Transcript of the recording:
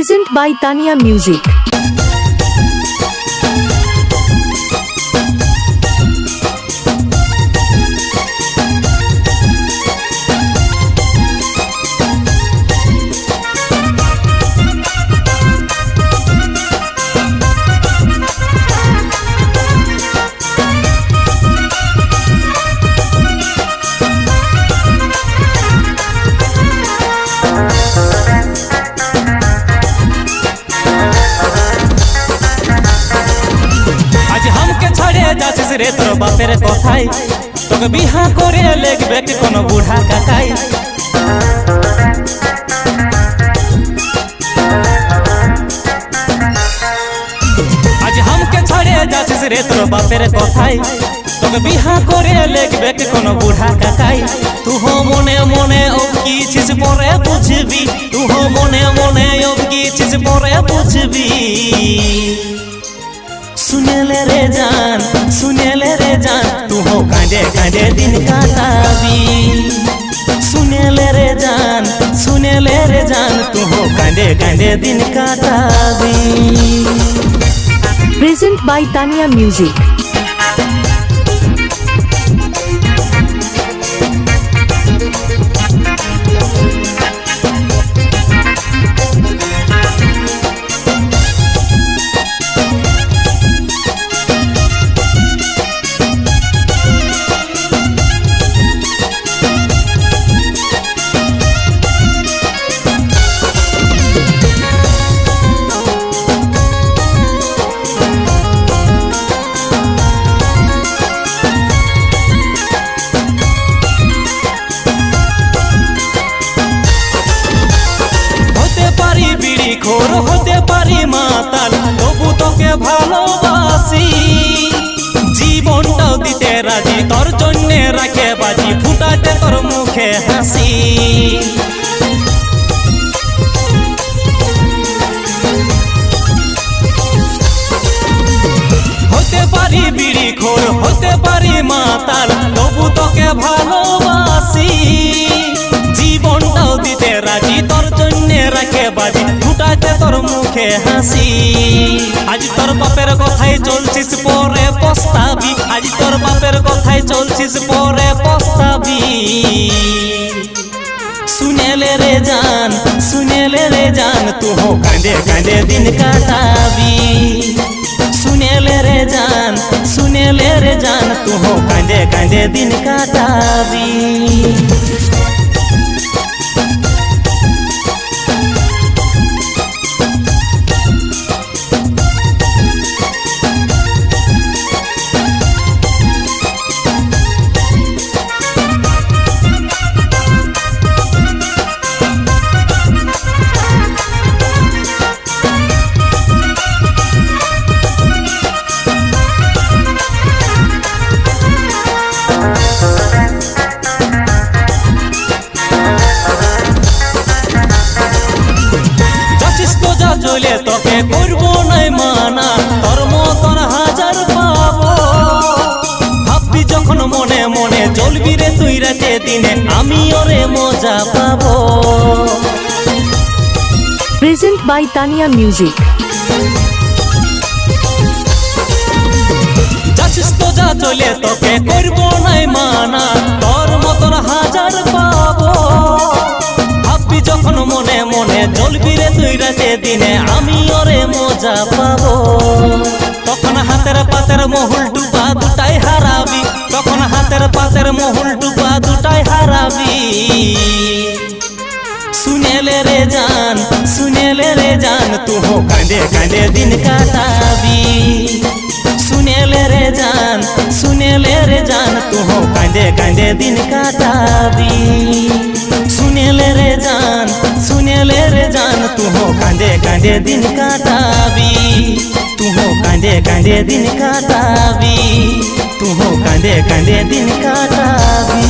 Present by Tania Music. যাচ্ছিস রে তোর বাপের কথাই তোকে বিহা করে লেখবে কোন বুড়া কাকাই আজ হামকে ছাড়ে যাচ্ছিস রে তোর বাপের কথাই তোকে বিহা করে লেখবে কোন বুড়া কাকাই তুহ মনে মনে অবকিছিস পরে বুঝবি তুহ মনে মনে অবকিছিস পরে বুঝবি सुनेले रे जान तू हो कांदे कांदे दिन काटाबी सुनेले रे जान तू हो कांदे कांदे दिन काटाबी Present by Tania Music. খোর হতে পারি মাতাল তবু তোকে ভালোবাসি জীবনটাও দিতে রাজি তোর জন্য রাখে বাজি ফুটাতে তোর মুখে হাসি হতে পারি বিড়ি খোর হতে পারি মাতাল তবু তোকে ভালোবাসি জীবনটাও দিতে রাজি তোর জন্য রাখে বাজি ফুটাতে তোর মুখে হাসি আজ তোর বাপের কথাই চলছিস পরে পস্তাবি আজ তোর বাপের কথাই চলছিস পরে পস্তাবি सुनेले रे जान तू हो कांदे कांदे दिन काटाबी सुनेले रे जान तू हो कांदे कांदे दिन काटाबी চলে তোকে করবো নাই মানা তোর মতন হাজার পাবো ভাববি যখন মনে মনে চলবি রে তুই রাতে দিনে আমি ওরে মজা পাবো Present by Tania Music. যাচ্ছিস তো যা চলে তোকে করবো নাই মানা তোর মতন হাজার পাবো ভাববি যখন মনে মনে চলবি রে তুই রাতে দিনে আমি ওরে মজা পাবো তখন হাতের পাতের মহুল ডুবা দুটাই হারাবি তখন হাতের পাতের মহুল ডুবা দুটাই হারাবি सुनेले रे जान तू हो कांदे कांदे दिन काटाबी सुनेले रे जान तू हो कांदे कांदे दिन काटाबी सुनेले रे जान तू हो कांदे कांदे दिन काटाबी तू हो कांदे कांदे दिन काटाबी तू हो कांदे कांदे दिन काटाबी